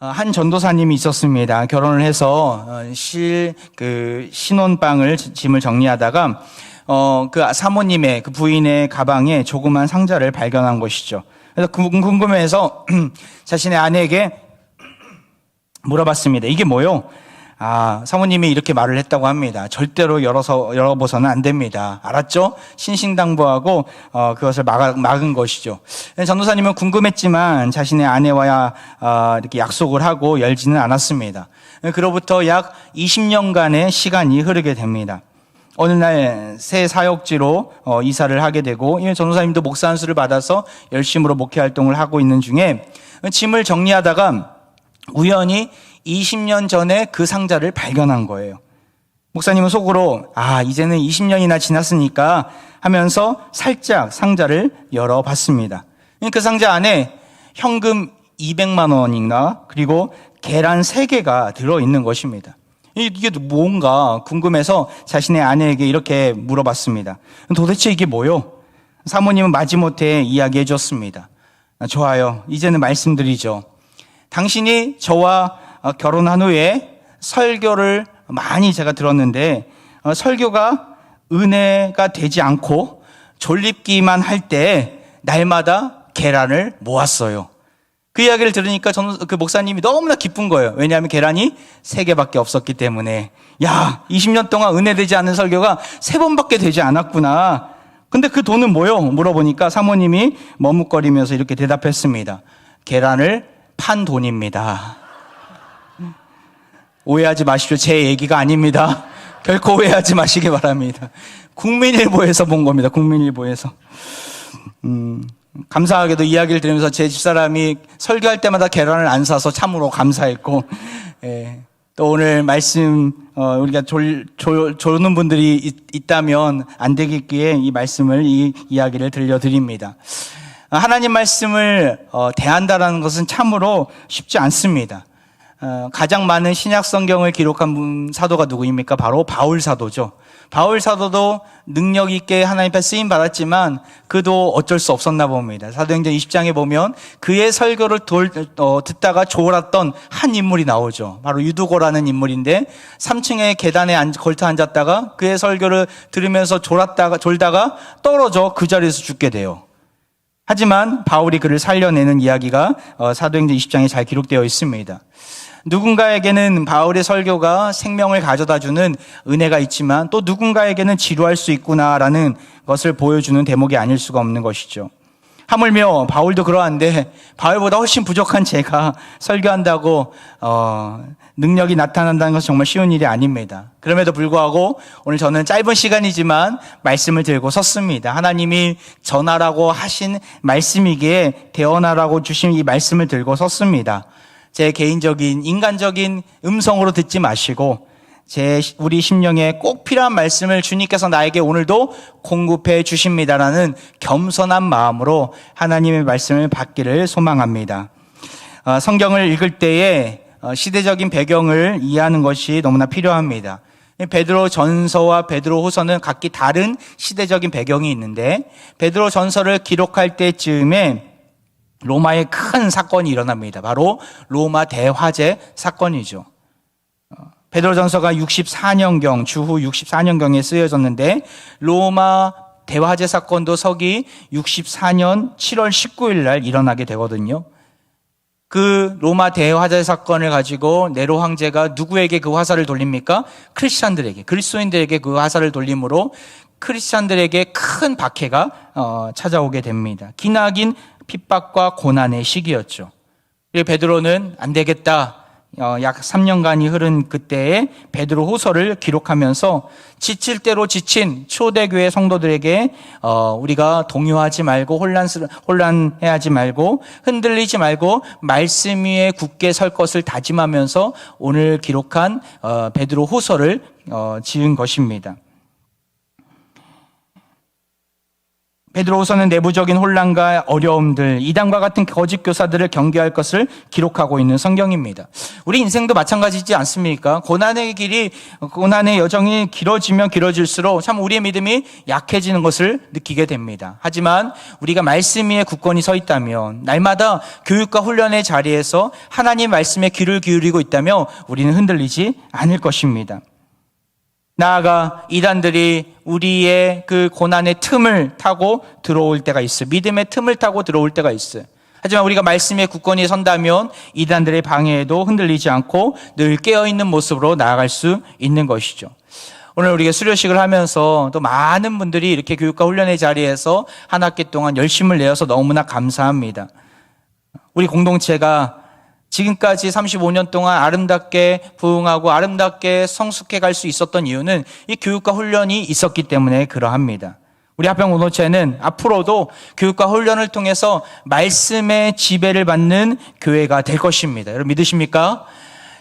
한 전도사님이 있었습니다. 결혼을 해서 신혼방을 짐을 정리하다가 그 사모님의 그 부인의 가방에 조그만 상자를 발견한 것이죠. 그래서 궁금해서 자신의 아내에게 물어봤습니다. 이게 뭐요? 사모님이 이렇게 말을 했다고 합니다. 절대로 열어보서는 안 됩니다. 알았죠? 신신당부하고 그것을 막은 것이죠. 전도사님은 궁금했지만 자신의 아내와 이렇게 약속을 하고 열지는 않았습니다. 그로부터 약 20년간의 시간이 흐르게 됩니다. 어느 날 새 사역지로 이사를 하게 되고, 이 전도사님도 목사 안수를 받아서 열심으로 목회 활동을 하고 있는 중에 짐을 정리하다가 우연히 20년 전에 그 상자를 발견한 거예요. 목사님은 속으로 이제는 20년이나 지났으니까 하면서 살짝 상자를 열어봤습니다. 그 상자 안에 현금 200만 원인가 그리고 계란 3개가 들어있는 것입니다. 이게 뭔가 궁금해서 자신의 아내에게 이렇게 물어봤습니다. 도대체 이게 뭐요? 사모님은 마지못해 이야기해 줬습니다. 좋아요. 이제는 말씀드리죠. 당신이 저와 결혼한 후에 설교를 많이 제가 들었는데 설교가 은혜가 되지 않고 졸립기만 할 때 날마다 계란을 모았어요. 그 이야기를 들으니까 그 목사님이 너무나 기쁜 거예요. 왜냐하면 계란이 3개밖에 없었기 때문에. 20년 동안 은혜되지 않은 설교가 3번밖에 되지 않았구나. 근데 그 돈은 뭐요? 물어보니까 사모님이 머뭇거리면서 이렇게 대답했습니다. 계란을 판 돈입니다. 오해하지 마십시오. 제 얘기가 아닙니다. 결코 오해하지 마시기 바랍니다. 국민일보에서 본 겁니다. 국민일보에서. 감사하게도 이야기를 들으면서 제 집사람이 설교할 때마다 계란을 안 사서 참으로 감사했고, 또 오늘 말씀 우리가 조는 분들이 있다면 안 되겠기에 이 말씀을, 이 이야기를 들려드립니다. 하나님 말씀을 대한다라는 것은 참으로 쉽지 않습니다. 가장 많은 신약 성경을 기록한 사도가 누구입니까? 바로 바울 사도죠. 바울 사도도 능력 있게 하나님 앞에 쓰임 받았지만 그도 어쩔 수 없었나 봅니다. 사도행전 20장에 보면 그의 설교를 듣다가 졸았던 한 인물이 나오죠. 바로 유두고라는 인물인데 3층의 계단에 걸터 앉았다가 그의 설교를 들으면서 졸다가 떨어져 그 자리에서 죽게 돼요. 하지만 바울이 그를 살려내는 이야기가 사도행전 20장에 잘 기록되어 있습니다. 누군가에게는 바울의 설교가 생명을 가져다주는 은혜가 있지만 또 누군가에게는 지루할 수 있구나라는 것을 보여주는 대목이 아닐 수가 없는 것이죠. 하물며 바울도 그러한데 바울보다 훨씬 부족한 제가 설교한다고 능력이 나타난다는 것은 정말 쉬운 일이 아닙니다. 그럼에도 불구하고 오늘 저는 짧은 시간이지만 말씀을 들고 섰습니다. 하나님이 전하라고 하신 말씀이기에 대언하라고 주신 이 말씀을 들고 섰습니다. 제 개인적인 인간적인 음성으로 듣지 마시고 우리 심령에 꼭 필요한 말씀을 주님께서 나에게 오늘도 공급해 주십니다라는 겸손한 마음으로 하나님의 말씀을 받기를 소망합니다. 성경을 읽을 때에 시대적인 배경을 이해하는 것이 너무나 필요합니다. 베드로 전서와 베드로 후서는 각기 다른 시대적인 배경이 있는데 베드로 전서를 기록할 때쯤에 로마에 큰 사건이 일어납니다. 바로 로마 대화재 사건이죠. 베드로전서가 64년경, 주후 64년경에 쓰여졌는데 로마 대화재 사건도 서기 64년 7월 19일 날 일어나게 되거든요. 그 로마 대화재 사건을 가지고 네로 황제가 누구에게 그 화살을 돌립니까? 크리스찬들에게, 그리스도인들에게 그 화살을 돌림으로 크리스찬들에게 큰 박해가 찾아오게 됩니다. 기나긴 핍박과 고난의 시기였죠. 베드로는 안 되겠다. 약 3년간이 흐른 그때에 베드로 후서를 기록하면서 지칠 대로 지친 초대교회 성도들에게 우리가 동요하지 말고 혼란해하지 말고 흔들리지 말고 말씀 위에 굳게 설 것을 다짐하면서 오늘 기록한 베드로 후서를 지은 것입니다. 베드로후서는 내부적인 혼란과 어려움들, 이단과 같은 거짓 교사들을 경계할 것을 기록하고 있는 성경입니다. 우리 인생도 마찬가지지 않습니까? 고난의 여정이 길어지면 길어질수록 참 우리의 믿음이 약해지는 것을 느끼게 됩니다. 하지만 우리가 말씀 위에 굳건히 서 있다면, 날마다 교육과 훈련의 자리에서 하나님 말씀에 귀를 기울이고 있다면 우리는 흔들리지 않을 것입니다. 나아가 이단들이 우리의 그 고난의 틈을 타고 들어올 때가 있어요. 믿음의 틈을 타고 들어올 때가 있어요. 하지만 우리가 말씀에 굳건히 선다면 이단들의 방해에도 흔들리지 않고 늘 깨어있는 모습으로 나아갈 수 있는 것이죠. 오늘 우리가 수료식을 하면서 또 많은 분들이 이렇게 교육과 훈련의 자리에서 한 학기 동안 열심을 내어서 너무나 감사합니다. 우리 공동체가 지금까지 35년 동안 아름답게 부흥하고 아름답게 성숙해 갈 수 있었던 이유는 이 교육과 훈련이 있었기 때문에 그러합니다. 우리 합평 공동체는 앞으로도 교육과 훈련을 통해서 말씀의 지배를 받는 교회가 될 것입니다. 여러분 믿으십니까?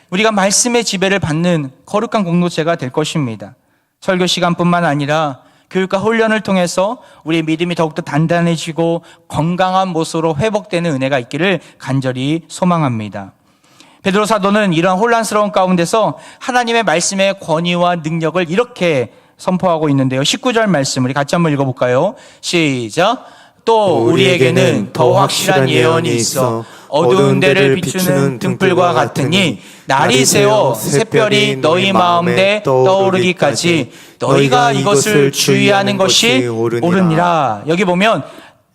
우리가 말씀의 지배를 받는 거룩한 공동체가 될 것입니다. 설교 시간뿐만 아니라 교육과 훈련을 통해서 우리의 믿음이 더욱더 단단해지고 건강한 모습으로 회복되는 은혜가 있기를 간절히 소망합니다. 베드로 사도는 이러한 혼란스러운 가운데서 하나님의 말씀의 권위와 능력을 이렇게 선포하고 있는데요. 19절 말씀 우리 같이 한번 읽어볼까요? 시작. 또 우리에게는 더 확실한 예언이 있어 어두운 데를 비추는 등불과 같으니 날이 새어 샛별이 너희 마음에 떠오르기까지 너희가 이것을 주의하는 것이 옳으니라. 여기 보면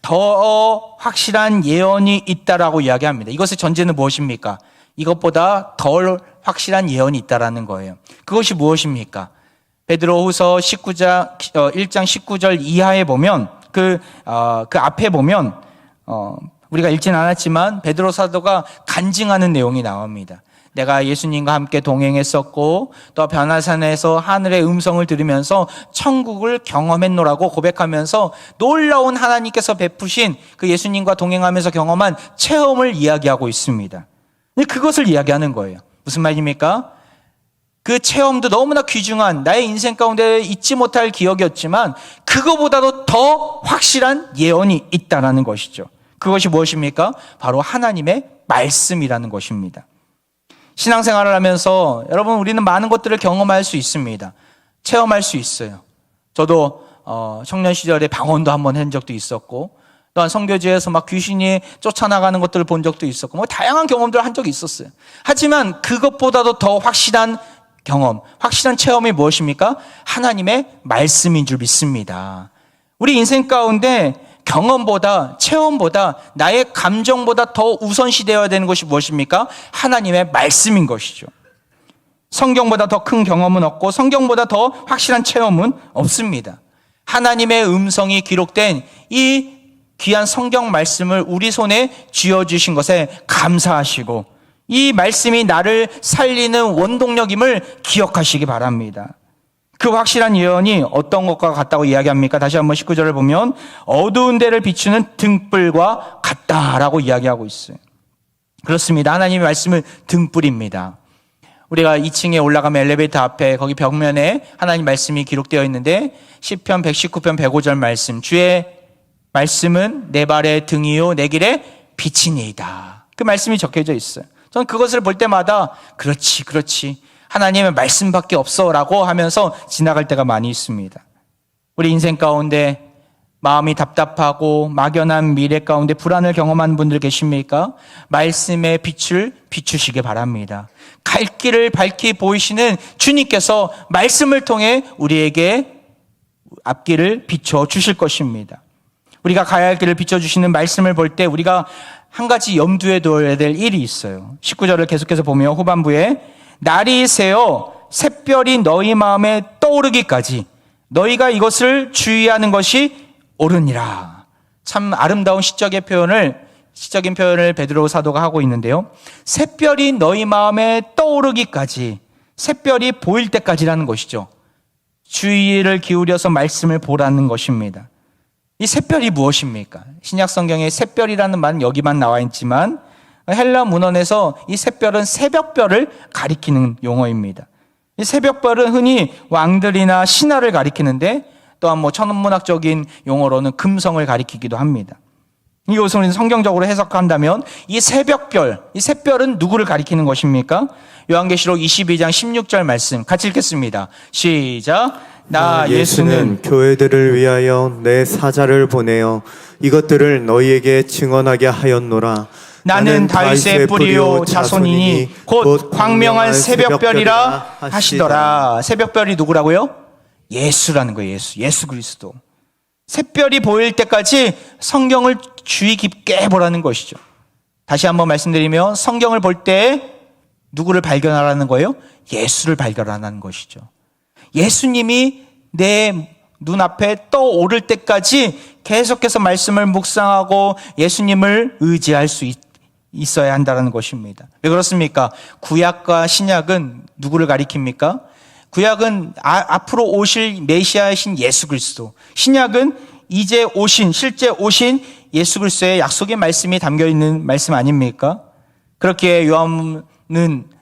더 확실한 예언이 있다라고 이야기합니다. 이것의 전제는 무엇입니까? 이것보다 덜 확실한 예언이 있다라는 거예요. 그것이 무엇입니까? 베드로후서 1장 19절 이하에 보면 그 앞에 보면 우리가 읽지는 않았지만 베드로 사도가 간증하는 내용이 나옵니다. 내가 예수님과 함께 동행했었고 또 변화산에서 하늘의 음성을 들으면서 천국을 경험했노라고 고백하면서 놀라운 하나님께서 베푸신 그 예수님과 동행하면서 경험한 체험을 이야기하고 있습니다. 그것을 이야기하는 거예요. 무슨 말입니까? 그 체험도 너무나 귀중한 나의 인생 가운데 잊지 못할 기억이었지만 그거보다도 더 확실한 예언이 있다는 것이죠. 그것이 무엇입니까? 바로 하나님의 말씀이라는 것입니다. 신앙생활을 하면서 여러분 우리는 많은 것들을 경험할 수 있습니다. 체험할 수 있어요. 저도 청년 시절에 방언도 한번 한 적도 있었고 또한 선교지에서 막 귀신이 쫓아나가는 것들을 본 적도 있었고 뭐 다양한 경험들을 한 적이 있었어요. 하지만 그것보다도 더 확실한 경험, 확실한 체험이 무엇입니까? 하나님의 말씀인 줄 믿습니다. 우리 인생 가운데 경험보다 체험보다 나의 감정보다 더 우선시되어야 되는 것이 무엇입니까? 하나님의 말씀인 것이죠. 성경보다 더 큰 경험은 없고 성경보다 더 확실한 체험은 없습니다. 하나님의 음성이 기록된 이 귀한 성경 말씀을 우리 손에 쥐어주신 것에 감사하시고 이 말씀이 나를 살리는 원동력임을 기억하시기 바랍니다. 그 확실한 예언이 어떤 것과 같다고 이야기합니까? 다시 한번 19절을 보면 어두운 데를 비추는 등불과 같다라고 이야기하고 있어요. 그렇습니다. 하나님의 말씀은 등불입니다. 우리가 2층에 올라가면 엘리베이터 앞에 거기 벽면에 하나님 말씀이 기록되어 있는데 시편 119편 105절 말씀, 주의 말씀은 내 발의 등이요 내 길의 빛이니이다. 그 말씀이 적혀져 있어요. 저는 그것을 볼 때마다 그렇지 하나님의 말씀밖에 없어라고 하면서 지나갈 때가 많이 있습니다. 우리 인생 가운데 마음이 답답하고 막연한 미래 가운데 불안을 경험하는 분들 계십니까? 말씀의 빛을 비추시기 바랍니다. 갈 길을 밝히 보이시는 주님께서 말씀을 통해 우리에게 앞길을 비춰주실 것입니다. 우리가 가야 할 길을 비춰주시는 말씀을 볼 때 우리가 한 가지 염두에 둬야 될 일이 있어요. 19절을 계속해서 보면 후반부에 날이 새어 샛별이 너희 마음에 떠오르기까지 너희가 이것을 주의하는 것이 옳으니라. 참 아름다운 시적인 표현을 베드로 사도가 하고 있는데요. 샛별이 너희 마음에 떠오르기까지, 샛별이 보일 때까지라는 것이죠. 주의를 기울여서 말씀을 보라는 것입니다. 이 샛별이 무엇입니까? 신약 성경에 샛별이라는 말은 여기만 나와 있지만 헬라 문헌에서 이 샛별은 새벽별을 가리키는 용어입니다. 이 새벽별은 흔히 왕들이나 신하를 가리키는데 또한 천문학적인 용어로는 금성을 가리키기도 합니다. 이것을 우리는 성경적으로 해석한다면 이 새벽별, 이 샛별은 누구를 가리키는 것입니까? 요한계시록 22장 16절 말씀 같이 읽겠습니다. 시작. 나 예수는 교회들을 위하여 내 사자를 보내어 이것들을 너희에게 증언하게 하였노라. 나는 다윗의 뿌리요 자손이니 곧 광명한 새벽별이라 하시더라. 새벽별이 누구라고요? 예수라는 거예요. 예수 그리스도. 샛별이 보일 때까지 성경을 주의 깊게 보라는 것이죠. 다시 한번 말씀드리면 성경을 볼 때 누구를 발견하라는 거예요? 예수를 발견하라는 것이죠. 예수님이 내 눈앞에 떠오를 때까지 계속해서 말씀을 묵상하고 예수님을 의지할 수 있어야 한다는 것입니다. 왜 그렇습니까? 구약과 신약은 누구를 가리킵니까? 구약은 앞으로 오실 메시아이신 예수 그리스도, 신약은 이제 오신, 실제 오신 예수 그리스도의 약속의 말씀이 담겨있는 말씀 아닙니까? 그렇게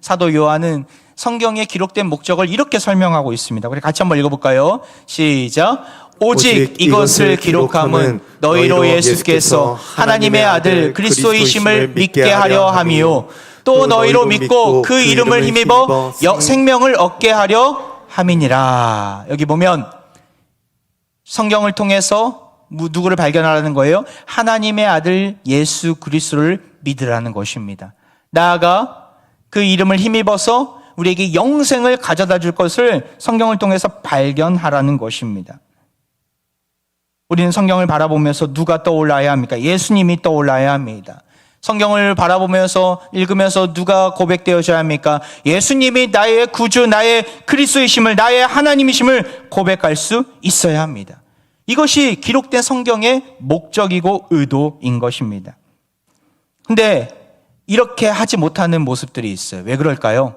사도 요한은 성경에 기록된 목적을 이렇게 설명하고 있습니다. 우리 같이 한번 읽어볼까요? 시작. 오직 이것을 기록함은 너희로 예수께서 하나님의 아들 그리스도이심을 믿게 하려 함이요 또 너희로 믿고 그 이름을 힘입어 생명을 얻게 하려 함이니라. 여기 보면 성경을 통해서 누구를 발견하라는 거예요? 하나님의 아들 예수 그리스도를 믿으라는 것입니다. 나아가 그 이름을 힘입어서 우리에게 영생을 가져다 줄 것을 성경을 통해서 발견하라는 것입니다. 우리는 성경을 바라보면서 누가 떠올라야 합니까? 예수님이 떠올라야 합니다. 성경을 바라보면서 읽으면서 누가 고백되어져야 합니까? 예수님이 나의 구주, 나의 그리스도이심을, 나의 하나님이심을 고백할 수 있어야 합니다. 이것이 기록된 성경의 목적이고 의도인 것입니다. 근데 이렇게 하지 못하는 모습들이 있어요. 왜 그럴까요?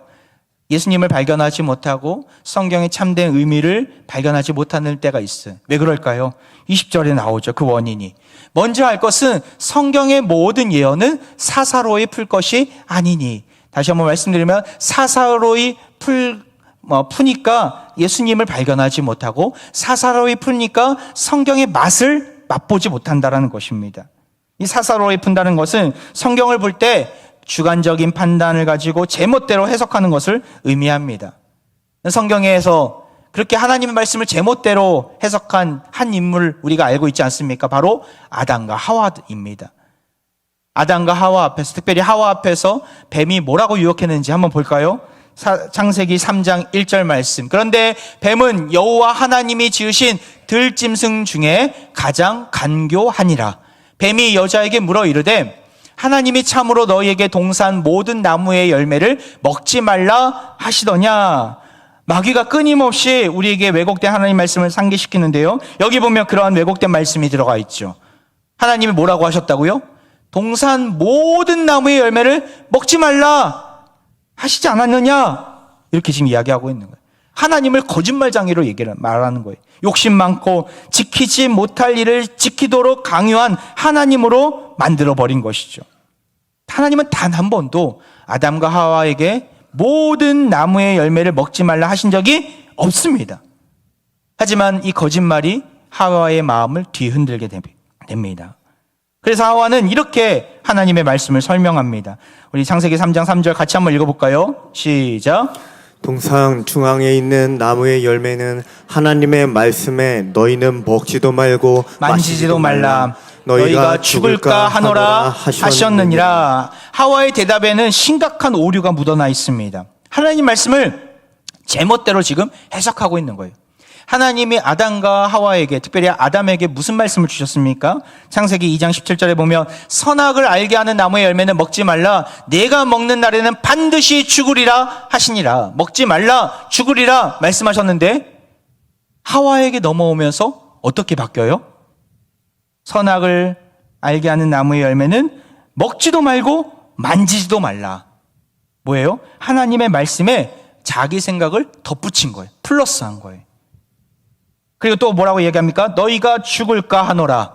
예수님을 발견하지 못하고 성경의 참된 의미를 발견하지 못하는 때가 있어요. 왜 그럴까요? 20절에 나오죠. 그 원인이. 먼저 할 것은 성경의 모든 예언은 사사로이 풀 것이 아니니. 다시 한번 말씀드리면 사사로이 푸니까 예수님을 발견하지 못하고 사사로이 푸니까 성경의 맛을 맛보지 못한다는 것입니다. 이 사사로이 푼다는 것은 성경을 볼 때 주관적인 판단을 가지고 제멋대로 해석하는 것을 의미합니다. 성경에서 그렇게 하나님의 말씀을 제멋대로 해석한 한 인물을 우리가 알고 있지 않습니까? 바로 아담과 하와입니다. 아담과 하와 앞에서, 특별히 하와 앞에서 뱀이 뭐라고 유혹했는지 한번 볼까요? 창세기 3장 1절 말씀. 그런데 뱀은 여호와 하나님이 지으신 들짐승 중에 가장 간교하니라. 뱀이 여자에게 물어 이르되 하나님이 참으로 너희에게 동산 모든 나무의 열매를 먹지 말라 하시더냐. 마귀가 끊임없이 우리에게 왜곡된 하나님 말씀을 상기시키는데요. 여기 보면 그러한 왜곡된 말씀이 들어가 있죠. 하나님이 뭐라고 하셨다고요? 동산 모든 나무의 열매를 먹지 말라 하시지 않았느냐? 이렇게 지금 이야기하고 있는 거예요. 하나님을 거짓말장애로 말하는 거예요. 욕심 많고 지키지 못할 일을 지키도록 강요한 하나님으로 만들어버린 것이죠. 하나님은 단 한 번도 아담과 하와에게 모든 나무의 열매를 먹지 말라 하신 적이 없습니다. 하지만 이 거짓말이 하와의 마음을 뒤흔들게 됩니다. 그래서 하와는 이렇게 하나님의 말씀을 설명합니다. 우리 창세기 3장 3절 같이 한번 읽어볼까요? 시작. 동상 중앙에 있는 나무의 열매는 하나님의 말씀에 너희는 먹지도 말고 만지지도 말라. 너희가 죽을까 하노라 하셨느니라. 하와의 대답에는 심각한 오류가 묻어나 있습니다. 하나님 말씀을 제멋대로 지금 해석하고 있는 거예요. 하나님이 아담과 하와에게, 특별히 아담에게 무슨 말씀을 주셨습니까? 창세기 2장 17절에 보면 선악을 알게 하는 나무의 열매는 먹지 말라. 내가 먹는 날에는 반드시 죽으리라 하시니라. 먹지 말라, 죽으리라 말씀하셨는데 하와에게 넘어오면서 어떻게 바뀌어요? 선악을 알게 하는 나무의 열매는 먹지도 말고 만지지도 말라. 뭐예요? 하나님의 말씀에 자기 생각을 덧붙인 거예요. 플러스한 거예요. 그리고 또 뭐라고 얘기합니까? 너희가 죽을까 하노라.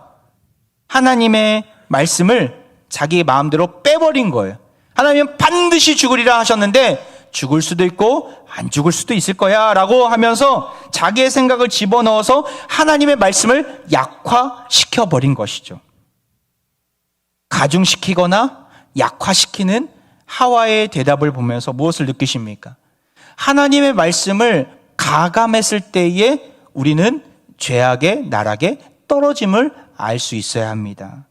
하나님의 말씀을 자기 마음대로 빼버린 거예요. 하나님은 반드시 죽으리라 하셨는데 죽을 수도 있고 안 죽을 수도 있을 거야 라고 하면서 자기의 생각을 집어넣어서 하나님의 말씀을 약화시켜버린 것이죠. 가중시키거나 약화시키는 하와의 대답을 보면서 무엇을 느끼십니까? 하나님의 말씀을 가감했을 때에 우리는 죄악의 나락에 떨어짐을 알 수 있어야 합니다.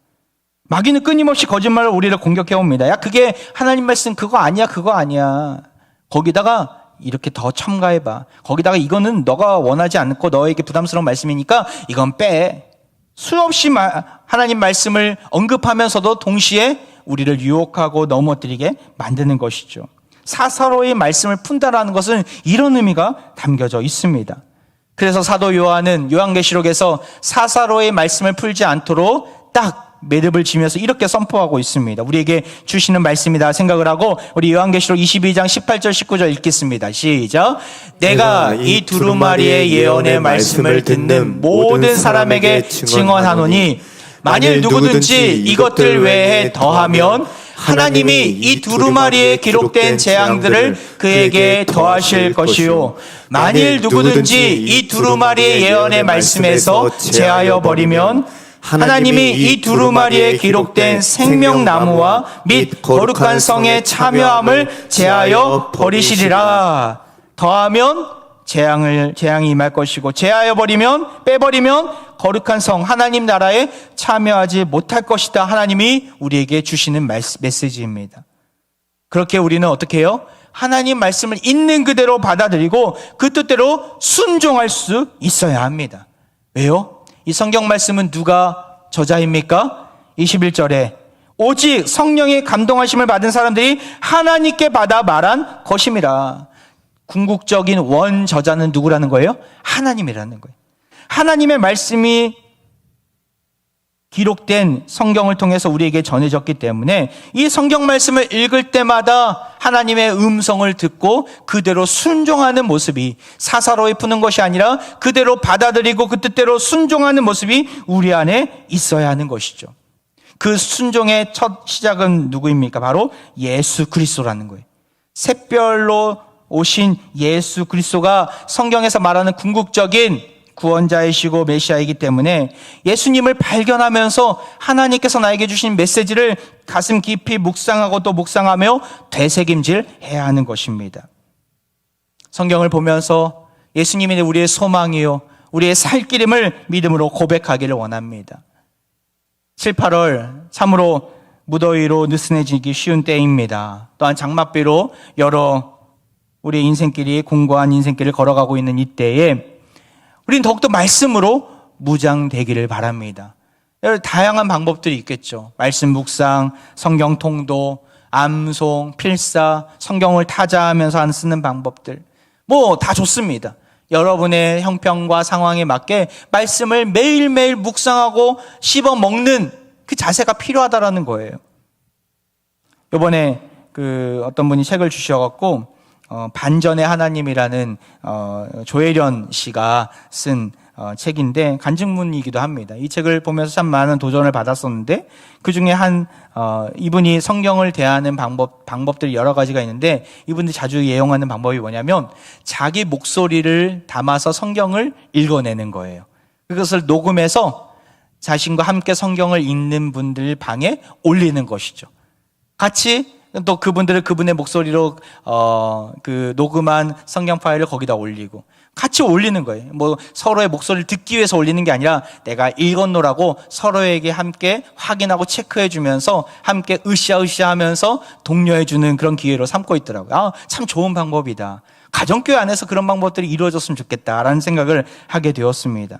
마귀는 끊임없이 거짓말을 우리를 공격해 옵니다. 야, 그게 하나님 말씀 그거 아니야, 그거 아니야. 거기다가 이렇게 더 첨가해봐. 거기다가 이거는 너가 원하지 않고 너에게 부담스러운 말씀이니까 이건 빼. 수없이 하나님 말씀을 언급하면서도 동시에 우리를 유혹하고 넘어뜨리게 만드는 것이죠. 사사로이 말씀을 푼다라는 것은 이런 의미가 담겨져 있습니다. 그래서 사도 요한은 요한계시록에서 사사로의 말씀을 풀지 않도록 딱 매듭을 지면서 이렇게 선포하고 있습니다. 우리에게 주시는 말씀이다 생각을 하고 우리 요한계시록 22장 18절 19절 읽겠습니다. 시작. 내가 이 두루마리의 예언의 말씀을 듣는 모든 사람에게 증언하노니 만일 누구든지 이것들 외에 더하면 하나님이 이 두루마리에 기록된 재앙들을 그에게 더하실 것이요 만일 누구든지 이 두루마리의 예언의 말씀에서 제하여 버리면 하나님이 이 두루마리에 기록된 생명나무와 및 거룩한 성의 참여함을 제하여 버리시리라. 더하면 재앙이 임할 것이고 제하여 버리면 빼버리면 거룩한 성 하나님 나라에 참여하지 못할 것이다. 하나님이 우리에게 주시는 메시지입니다. 그렇게 우리는 어떻게 해요? 하나님 말씀을 있는 그대로 받아들이고 그 뜻대로 순종할 수 있어야 합니다. 왜요? 이 성경 말씀은 누가 저자입니까? 21절에 오직 성령의 감동하심을 받은 사람들이 하나님께 받아 말한 것임이라. 궁극적인 원 저자는 누구라는 거예요? 하나님이라는 거예요. 하나님의 말씀이 기록된 성경을 통해서 우리에게 전해졌기 때문에 이 성경 말씀을 읽을 때마다 하나님의 음성을 듣고 그대로 순종하는 모습이 사사로이 푸는 것이 아니라 그대로 받아들이고 그 뜻대로 순종하는 모습이 우리 안에 있어야 하는 것이죠. 그 순종의 첫 시작은 누구입니까? 바로 예수 그리스도라는 거예요. 샛별로 오신 예수 그리스도가 성경에서 말하는 궁극적인 구원자이시고 메시아이기 때문에 예수님을 발견하면서 하나님께서 나에게 주신 메시지를 가슴 깊이 묵상하고 또 묵상하며 되새김질 해야 하는 것입니다. 성경을 보면서 예수님이 우리의 소망이요 우리의 살 길임을 믿음으로 고백하기를 원합니다. 7, 8월 참으로 무더위로 느슨해지기 쉬운 때입니다. 또한 장맛비로 여러 우리의 인생길이 공고한 인생길을 걸어가고 있는 이때에 우리는 더욱더 말씀으로 무장되기를 바랍니다. 여러 다양한 방법들이 있겠죠. 말씀 묵상, 성경 통도, 암송, 필사, 성경을 타자하면서 쓰는 방법들. 뭐 다 좋습니다. 여러분의 형편과 상황에 맞게 말씀을 매일매일 묵상하고 씹어 먹는 그 자세가 필요하다라는 거예요. 이번에 어떤 분이 책을 주셔갖고 반전의 하나님이라는 조혜련 씨가 쓴 책인데 간증문이기도 합니다. 이 책을 보면서 참 많은 도전을 받았었는데 그 중에 이분이 성경을 대하는 방법들이 여러 가지가 있는데 이분들이 자주 예용하는 방법이 뭐냐면 자기 목소리를 담아서 성경을 읽어내는 거예요. 그것을 녹음해서 자신과 함께 성경을 읽는 분들 방에 올리는 것이죠. 같이 또 그분의 목소리로 그 녹음한 성경 파일을 거기다 올리고 같이 올리는 거예요. 뭐 서로의 목소리를 듣기 위해서 올리는 게 아니라 내가 읽었노라고 서로에게 함께 확인하고 체크해 주면서 함께 으쌰으쌰 하면서 독려해 주는 그런 기회로 삼고 있더라고요. 참 좋은 방법이다. 가정교회 안에서 그런 방법들이 이루어졌으면 좋겠다라는 생각을 하게 되었습니다.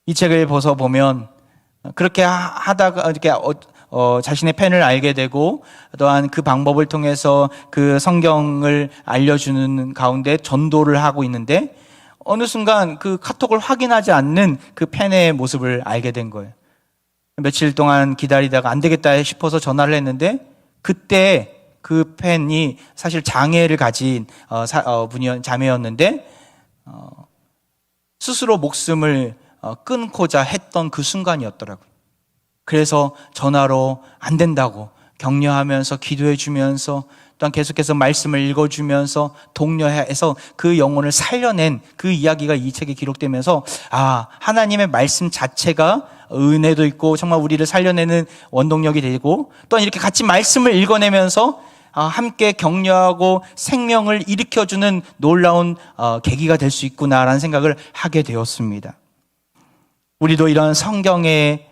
이 책을 보면 그렇게 하다가 이렇게 자신의 펜을 알게 되고 또한 그 방법을 통해서 그 성경을 알려주는 가운데 전도를 하고 있는데 어느 순간 그 카톡을 확인하지 않는 그 펜의 모습을 알게 된 거예요. 며칠 동안 기다리다가 안 되겠다 싶어서 전화를 했는데 그때 그 펜이 사실 장애를 가진 자매였는데 스스로 목숨을 끊고자 했던 그 순간이었더라고요. 그래서 전화로 안 된다고 격려하면서 기도해 주면서 또한 계속해서 말씀을 읽어주면서 독려해서 그 영혼을 살려낸 그 이야기가 이 책에 기록되면서 하나님의 말씀 자체가 은혜도 있고 정말 우리를 살려내는 원동력이 되고, 또한 이렇게 같이 말씀을 읽어내면서 함께 격려하고 생명을 일으켜주는 놀라운 계기가 될 수 있구나라는 생각을 하게 되었습니다. 우리도 이런 성경의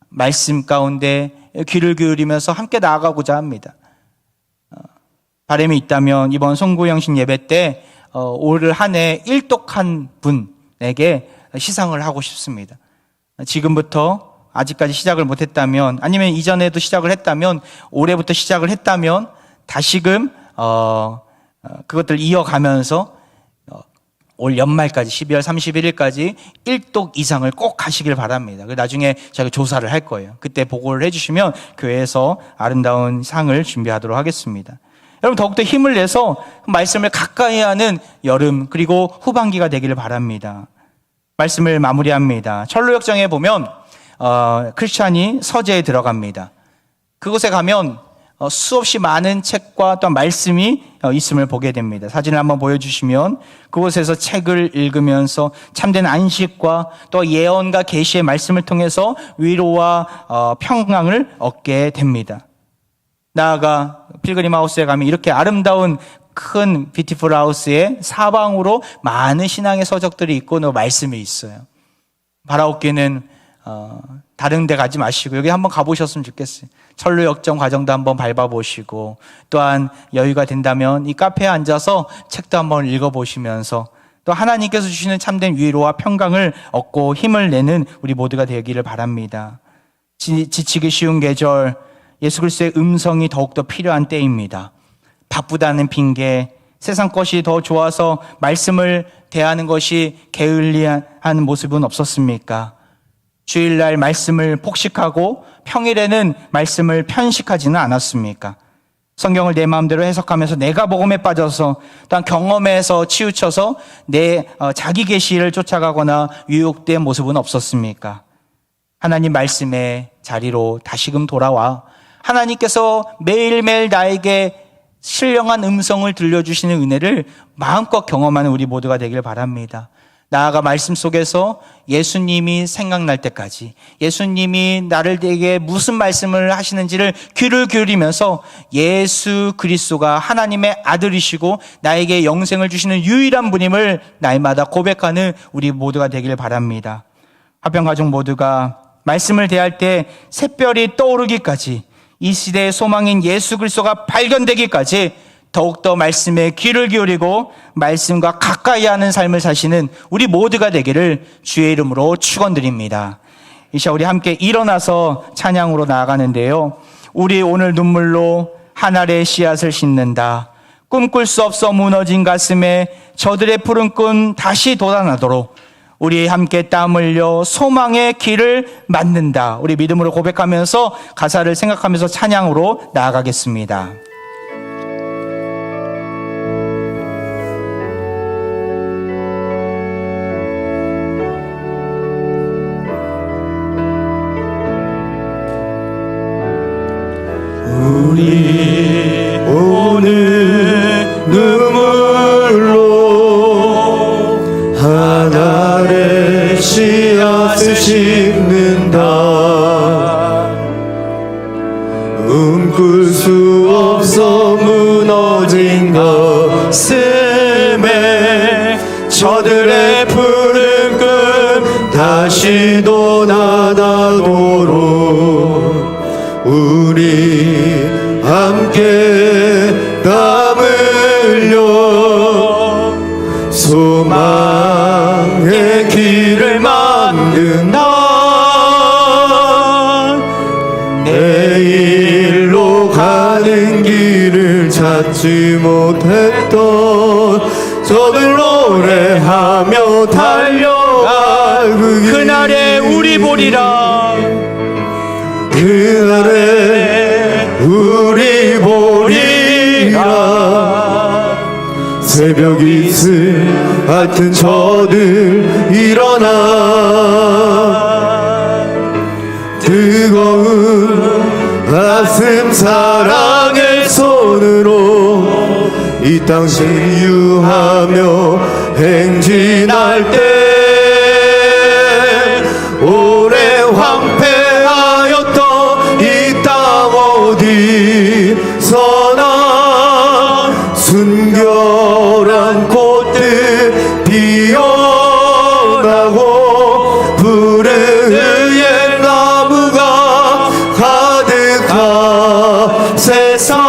말씀 가운데 귀를 기울이면서 함께 나아가고자 합니다. 바람이 있다면 이번 송구영신 예배 때 올 한 해 일독한 분에게 시상을 하고 싶습니다. 지금부터 아직까지 시작을 못했다면, 아니면 이전에도 시작을 했다면, 올해부터 시작을 했다면 다시금 그것들 이어가면서 올 연말까지 12월 31일까지 1독 이상을 꼭 하시길 바랍니다. 나중에 제가 조사를 할 거예요. 그때 보고를 해주시면 교회에서 아름다운 상을 준비하도록 하겠습니다. 여러분, 더욱더 힘을 내서 말씀을 가까이 하는 여름 그리고 후반기가 되기를 바랍니다. 말씀을 마무리합니다. 철로역정에 보면 크리스찬이 서재에 들어갑니다. 그곳에 가면 수없이 많은 책과 또 말씀이 있음을 보게 됩니다. 사진을 한번 보여주시면 그곳에서 책을 읽으면서 참된 안식과 또 예언과 계시의 말씀을 통해서 위로와 평강을 얻게 됩니다. 나아가 필그림 하우스에 가면 이렇게 아름다운 큰 비티풀 하우스의 사방으로 많은 신앙의 서적들이 있고 또 말씀이 있어요. 바라옵기는 다른 데 가지 마시고 여기 한번 가보셨으면 좋겠어요. 철로역정 과정도 한번 밟아보시고, 또한 여유가 된다면 이 카페에 앉아서 책도 한번 읽어보시면서 또 하나님께서 주시는 참된 위로와 평강을 얻고 힘을 내는 우리 모두가 되기를 바랍니다. 지치기 쉬운 계절, 예수 그리스도의 음성이 더욱더 필요한 때입니다. 바쁘다는 핑계, 세상 것이 더 좋아서 말씀을 대하는 것이 게을리한 모습은 없었습니까? 주일날 말씀을 폭식하고 평일에는 말씀을 편식하지는 않았습니까? 성경을 내 마음대로 해석하면서 내가 복음에 빠져서 또한 경험에서 치우쳐서 내 자기 계시를 쫓아가거나 유혹된 모습은 없었습니까? 하나님 말씀의 자리로 다시금 돌아와 하나님께서 매일매일 나에게 신령한 음성을 들려주시는 은혜를 마음껏 경험하는 우리 모두가 되길 바랍니다. 나아가 말씀 속에서 예수님이 생각날 때까지, 예수님이 나를 되게 무슨 말씀을 하시는지를 귀를 기울이면서 예수 그리스도가 하나님의 아들이시고 나에게 영생을 주시는 유일한 분임을 날마다 고백하는 우리 모두가 되길 바랍니다. 화평가족 모두가 말씀을 대할 때 샛별이 떠오르기까지, 이 시대의 소망인 예수 그리스도가 발견되기까지 더욱더 말씀에 귀를 기울이고 말씀과 가까이 하는 삶을 사시는 우리 모두가 되기를 주의 이름으로 축원드립니다. 이 시간 우리 함께 일어나서 찬양으로 나아가는데요. 우리 오늘 눈물로 한 알의 씨앗을 심는다. 꿈꿀 수 없어 무너진 가슴에 저들의 푸른 꿈 다시 돋아나도록 우리 함께 땀 흘려 소망의 길을 만든다. 우리 믿음으로 고백하면서 가사를 생각하면서 찬양으로 나아가겠습니다. 우리 오늘 눈물로 하나의 씨앗을 심는다. 꿈꿀 수 없어 무너진 가슴에 저들의 푸른 꿈 다시 돋아나도록 우리 함께 땀 흘려 소망의 길을 만든다. 내일로 가는 길을 찾지 못했던 저들 노래하며 달려가 그날에 우리 보리라. 그날에 우리 보리라. 새벽이 있을 같은 저들 일어나 뜨거운 가슴 사랑의 손으로 이 땅 신유하며 행진할 때 오래 황폐하였던 이 땅 어디서나 순결한 꽃들 피어나고 푸른 의의 나무가 가득한 세상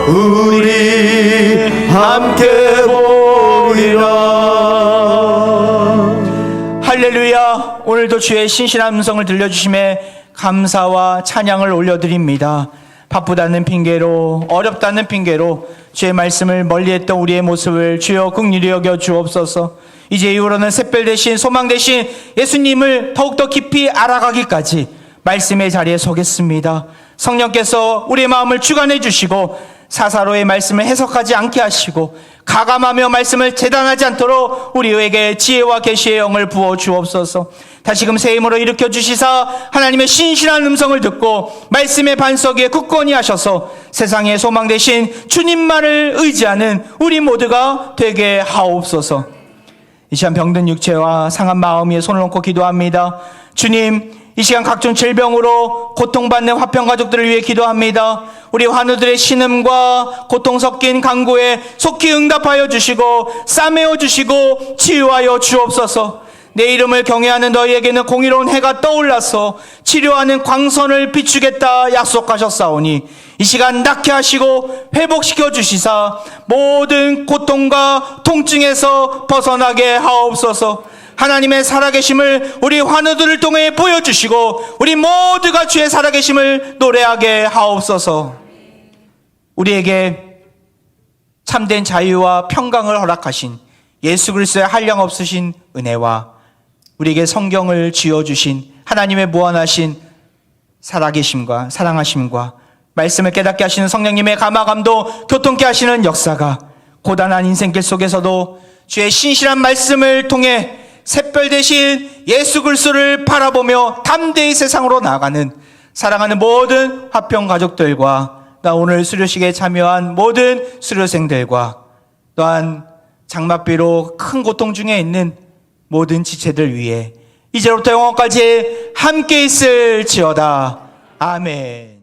우리 함께 보리라. 할렐루야. 오늘도 주의 신실한 음성을 들려주심에 감사와 찬양을 올려드립니다. 바쁘다는 핑계로, 어렵다는 핑계로 주의 말씀을 멀리했던 우리의 모습을 주여 긍휼히 여겨 주옵소서. 이제 이후로는 샛별 대신 소망 대신 예수님을 더욱더 깊이 알아가기까지 말씀의 자리에 서겠습니다. 성령께서 우리의 마음을 주관해 주시고 사사로의 말씀을 해석하지 않게 하시고 가감하며 말씀을 재단하지 않도록 우리에게 지혜와 계시의 영을 부어 주옵소서. 다시금 새 힘으로 일으켜 주시사 하나님의 신실한 음성을 듣고 말씀의 반석 위에 굳건히 하셔서 세상의 소망 대신 주님만을 의지하는 우리 모두가 되게 하옵소서. 이 시간 병든 육체와 상한 마음 위에 손을 얹고 기도합니다. 주님, 이 시간 각종 질병으로 고통받는 화평 가족들을 위해 기도합니다. 우리 환우들의 신음과 고통 섞인 간구에 속히 응답하여 주시고 싸매어 주시고 치유하여 주옵소서. 내 이름을 경외하는 너희에게는 공의로운 해가 떠올라서 치료하는 광선을 비추겠다 약속하셨사오니 이 시간 낫게 하시고 회복시켜 주시사 모든 고통과 통증에서 벗어나게 하옵소서. 하나님의 살아계심을 우리 환우들을 통해 보여주시고 우리 모두가 주의 살아계심을 노래하게 하옵소서. 우리에게 참된 자유와 평강을 허락하신 예수 그리스도의 한량없으신 은혜와 우리에게 성경을 쥐어주신 하나님의 무한하신 살아계심과 사랑하심과 말씀을 깨닫게 하시는 성령님의 감화감도 교통케 하시는 역사가 고단한 인생길 속에서도 주의 신실한 말씀을 통해 샛별 대신 예수 그리스도를 바라보며 담대히 세상으로 나아가는 사랑하는 모든 화평 가족들과 나 오늘 수료식에 참여한 모든 수료생들과 또한 장맛비로 큰 고통 중에 있는 모든 지체들 위해 이제부터 영원까지 함께 있을지어다. 아멘.